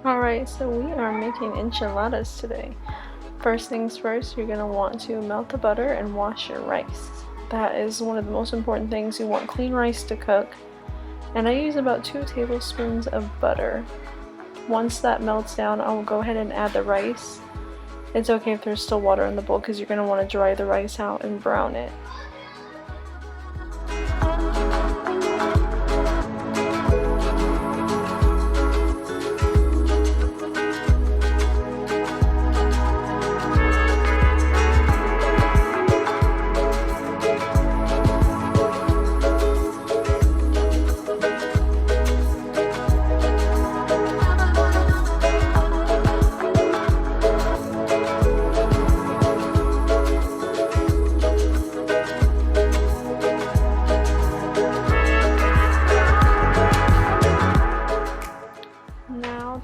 Alright, so we are making enchiladas today. First things first, you're going to want to melt the butter and wash your rice. That is one of the most important things. You want clean rice to cook. And I use about 2 tablespoons of butter. Once that melts down, I'll go ahead and add the rice. It's okay if there's still water in the bowl because you're going to want to dry the rice out and brown it.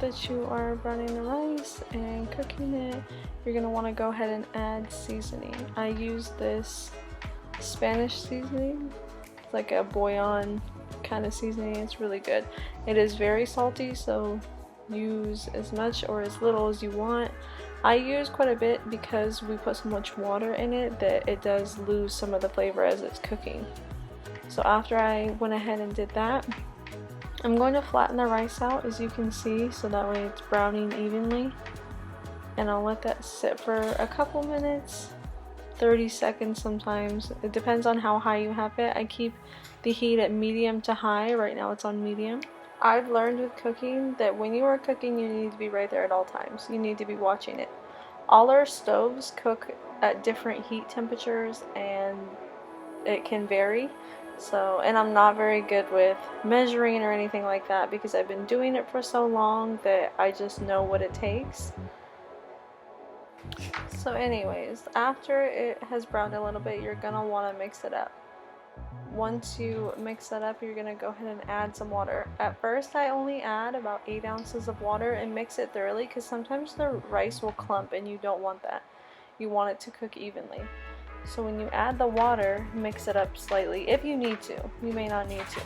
That you are browning the rice and cooking it, you're going to want to go ahead and add seasoning. I use this Spanish seasoning. It's like a bouillon kind of seasoning. It's really good. It is very salty, so use as much or as little as you want. I use quite a bit because we put so much water in it that it does lose some of the flavor as it's cooking. So after I went ahead and did that, I'm going to flatten the rice out, as you can see, so that way it's browning evenly. And I'll let that sit for a couple minutes, 30 seconds sometimes. It depends on how high you have it. I keep the heat at medium to high. Right now it's on medium. I've learned with cooking that when you are cooking, you need to be right there at all times. You need to be watching it. All our stoves cook at different heat temperatures and it can vary. So, and I'm not very good with measuring or anything like that because I've been doing it for so long that I just know what it takes. So anyways, after it has browned a little bit, you're going to want to mix it up. Once you mix that up, you're going to go ahead and add some water. At first, I only add about 8 ounces of water and mix it thoroughly because sometimes the rice will clump and you don't want that. You want it to cook evenly. So when you add the water, mix it up slightly if you need to. You may not need to.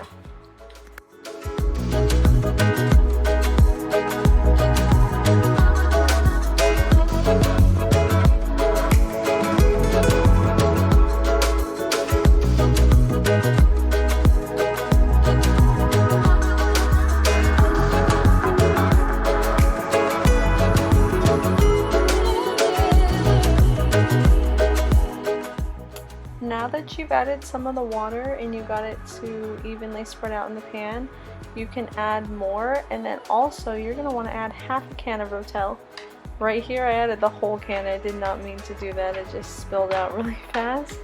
Now that you've added some of the water and you got it to evenly spread out in the pan, you can add more, and then also you're going to want to add half a can of Rotel. Right here I added the whole can. I did not mean to do that. It just spilled out really fast.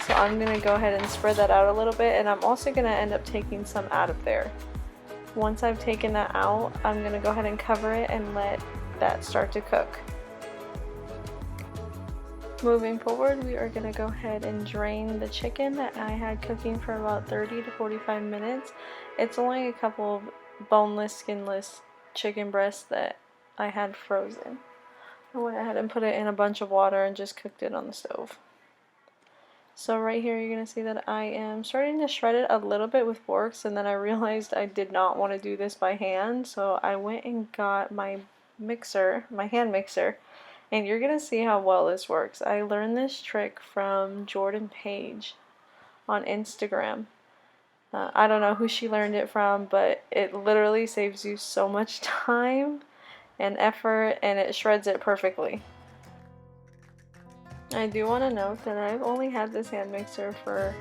So I'm going to go ahead and spread that out a little bit, and I'm also going to end up taking some out of there. Once I've taken that out, I'm going to go ahead and cover it and let that start to cook. Moving forward, we are going to go ahead and drain the chicken that I had cooking for about 30 to 45 minutes. It's only a couple of boneless, skinless chicken breasts that I had frozen. I went ahead and put it in a bunch of water and just cooked it on the stove. So right here you're going to see that I am starting to shred it a little bit with forks, and then I realized I did not want to do this by hand, so I went and got my mixer, my hand mixer. And you're going to see how well this works. I learned this trick from Jordan Page on Instagram. I don't know who she learned it from, but it literally saves you so much time and effort, and it shreds it perfectly. I do want to note that I've only had this hand mixer for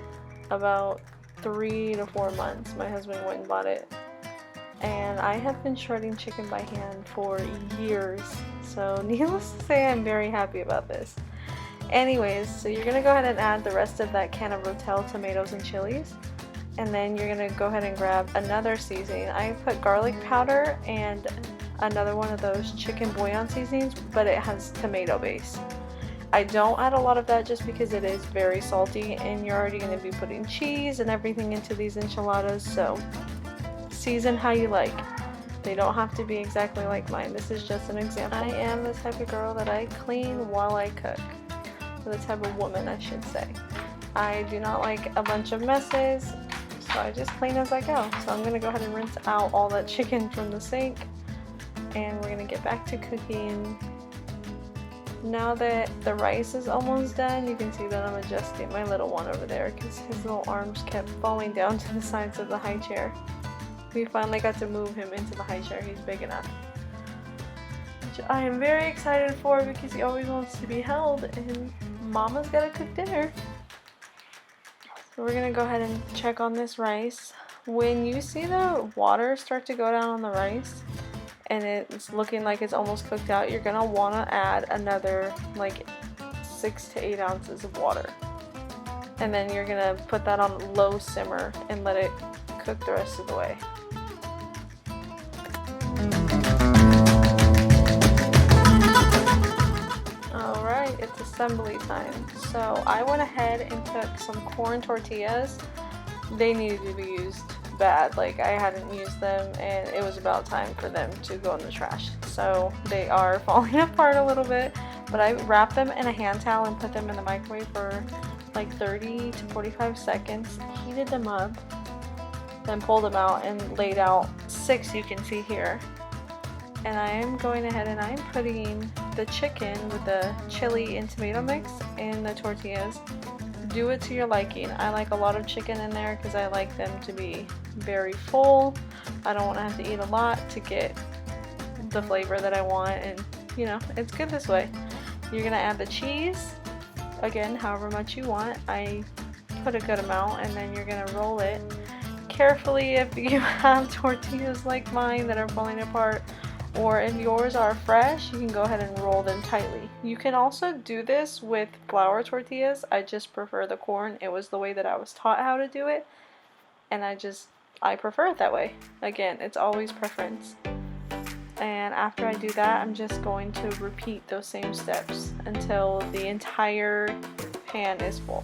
about 3 to 4 months. My husband went and bought it. And I have been shredding chicken by hand for years, so needless to say, I'm very happy about this. Anyways, so you're going to go ahead and add the rest of that can of Rotel, tomatoes, and chilies, and then you're going to go ahead and grab another seasoning. I put garlic powder and another one of those chicken bouillon seasonings, but it has tomato base. I don't add a lot of that just because it is very salty, and you're already going to be putting cheese and everything into these enchiladas, so season how you like. They don't have to be exactly like mine. This is just an example. I am the type of girl that I clean while I cook. Or the type of woman, I should say. I do not like a bunch of messes, so I just clean as I go. So I'm going to go ahead and rinse out all that chicken from the sink and we're gonna get back to cooking. Now that the rice is almost done, you can see that I'm adjusting my little one over there because his little arms kept falling down to the sides of the high chair. We finally got to move him into the high chair. He's big enough. Which I am very excited for because he always wants to be held, and Mama's gotta cook dinner. So we're gonna go ahead and check on this rice. When you see the water start to go down on the rice, and it's looking like it's almost cooked out, you're gonna wanna add another like 6 to 8 ounces of water. And then you're gonna put that on low simmer and let it cook the rest of the way. Alright, it's assembly time. So I went ahead and took some corn tortillas. They needed to be used bad. Like, I hadn't used them and it was about time for them to go in the trash. So they are falling apart a little bit, but I wrapped them in a hand towel and put them in the microwave for like 30 to 45 seconds, heated them up, then pulled them out and laid out 6 you can see here. And I am going ahead and I'm putting the chicken with the chili and tomato mix in the tortillas. Do it to your liking. I like a lot of chicken in there because I like them to be very full. I don't want to have to eat a lot to get the flavor that I want, and you know, it's good this way. You're gonna add the cheese, again, however much you want. I put a good amount, and then you're gonna roll it carefully. If you have tortillas like mine that are falling apart, or if yours are fresh, you can go ahead and roll them tightly. You can also do this with flour tortillas. I just prefer the corn. It was the way that I was taught how to do it, and I prefer it that way. Again, it's always preference. And after I do that, I'm just going to repeat those same steps until the entire pan is full.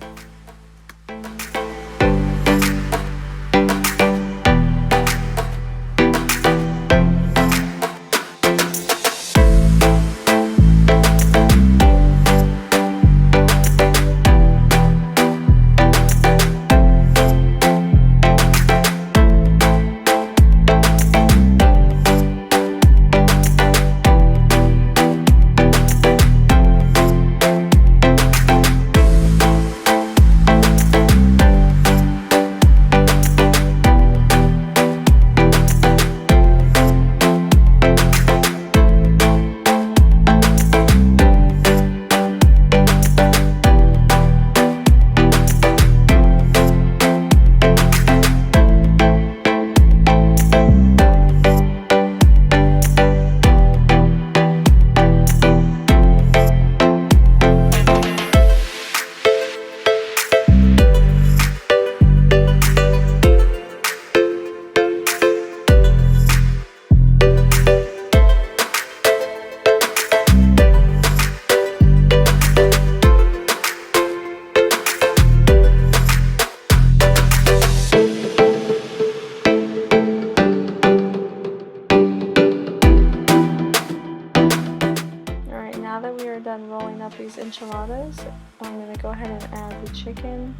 Done rolling up these enchiladas, I'm going to go ahead and add the chicken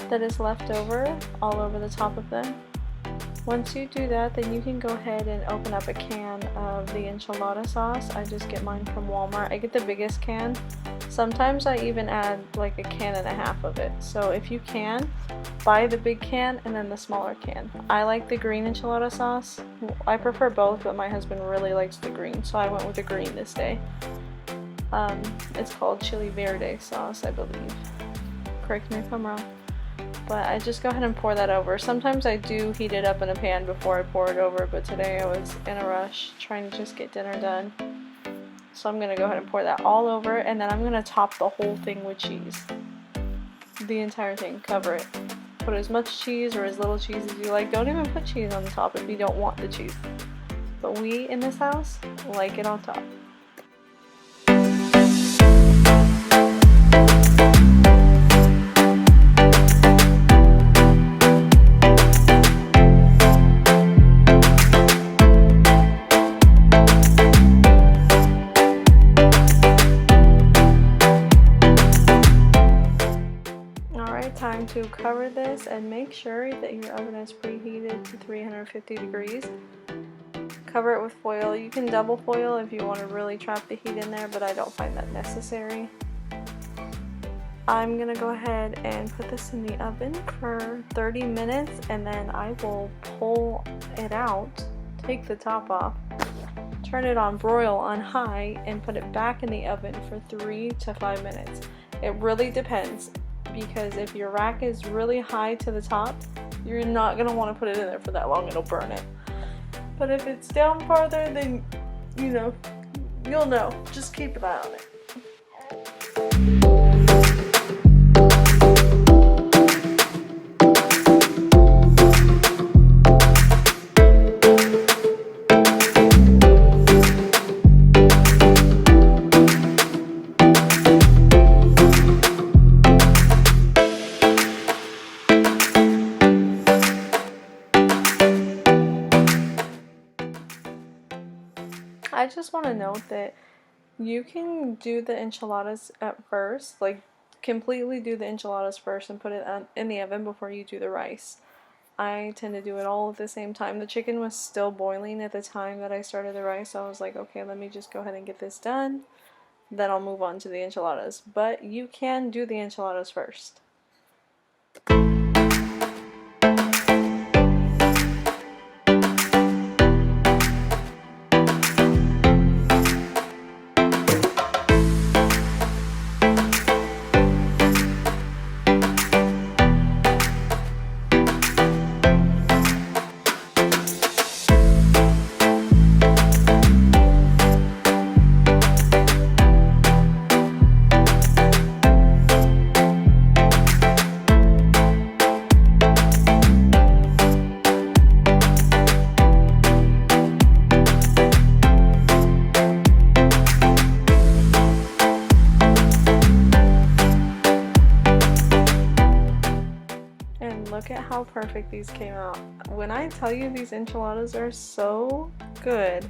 that is left over all over the top of them. Once you do that, then you can go ahead and open up a can of the enchilada sauce. I just get mine from Walmart. I get the biggest can. Sometimes I even add like a can and a half of it. So if you can, buy the big can and then the smaller can. I like the green enchilada sauce. I prefer both, but my husband really likes the green, so I went with the green this day. It's called chili verde sauce, I believe. Correct me if I'm wrong. But I just go ahead and pour that over. Sometimes I do heat it up in a pan before I pour it over, but today I was in a rush trying to just get dinner done. So I'm going to go ahead and pour that all over, and then I'm going to top the whole thing with cheese. The entire thing. Cover it. Put as much cheese or as little cheese as you like. Don't even put cheese on the top if you don't want the cheese. But we in this house like it on top. Time to cover this and make sure that your oven is preheated to 350 degrees. Cover it with foil. You can double foil if you want to really trap the heat in there, but I don't find that necessary. I'm gonna go ahead and put this in the oven for 30 minutes and then I will pull it out, take the top off, turn it on broil on high, and put it back in the oven for 3 to 5 minutes. It really depends, because if your rack is really high to the top, you're not gonna want to put it in there for that long, it'll burn it. But if it's down farther, then you know, you'll know. Just keep an eye on it. I just want to note that you can do the enchiladas at first, like completely do the enchiladas first and put it in the oven before you do the rice. I tend to do it all at the same time. The chicken was still boiling at the time that I started the rice, so I was like, okay, let me just go ahead and get this done, then I'll move on to the enchiladas. But you can do the enchiladas first. Look at how perfect these came out. When I tell you these enchiladas are so good,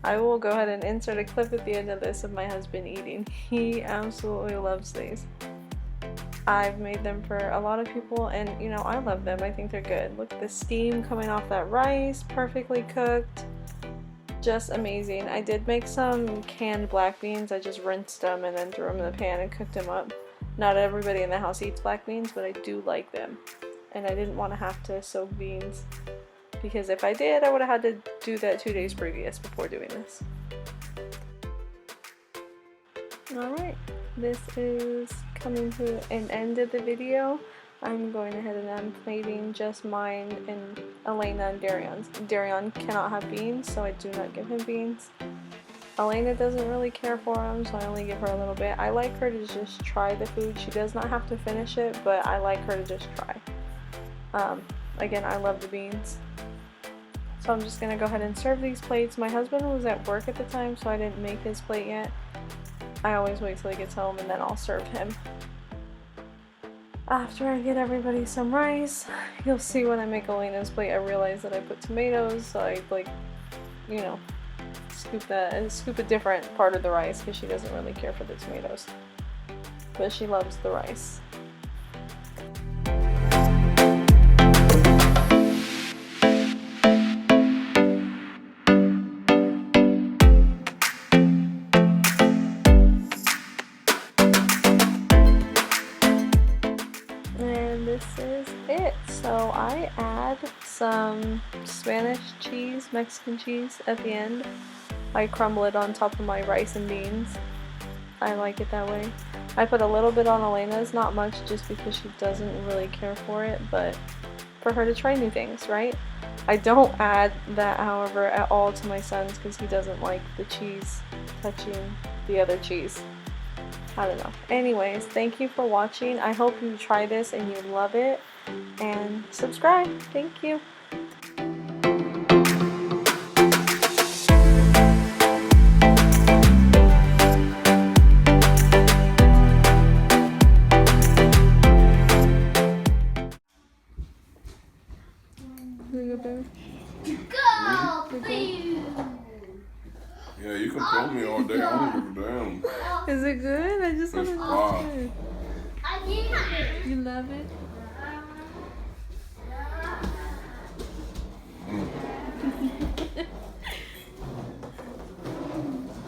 I will go ahead and insert a clip at the end of this of my husband eating. He absolutely loves these. I've made them for a lot of people and you know, I love them. I think they're good. Look at the steam coming off that rice, perfectly cooked. Just amazing. I did make some canned black beans. I just rinsed them and then threw them in the pan and cooked them up. Not everybody in the house eats black beans, but I do like them. And I didn't want to have to soak beans, because if I did, I would have had to do that 2 days previous before doing this. Alright, this is coming to an end of the video. I'm going ahead and I'm plating just mine and Elena and Darion's. Darion cannot have beans, so I do not give him beans. Elena doesn't really care for them, so I only give her a little bit. I like her to just try the food. She does not have to finish it, but I like her to just try. Again, I love the beans. So I'm just going to go ahead and serve these plates. My husband was at work at the time, so I didn't make his plate yet. I always wait till he gets home and then I'll serve him. After I get everybody some rice, you'll see when I make Elena's plate, I realize that I put tomatoes, so I you know, scoop a different part of the rice because she doesn't really care for the tomatoes. But she loves the rice. This is it. So I add some Spanish cheese, Mexican cheese at the end. I crumble it on top of my rice and beans. I like it that way. I put a little bit on Elena's, not much, just because she doesn't really care for it, but for her to try new things, right? I don't add that, however, at all to my son's because he doesn't like the cheese touching the other cheese. I don't know. Anyways, thank you for watching. I hope you try this and you love it. And subscribe. Thank you. Yeah, you can pull me all day. I don't give a damn. Is it good? I just want to know. Wow. You love it?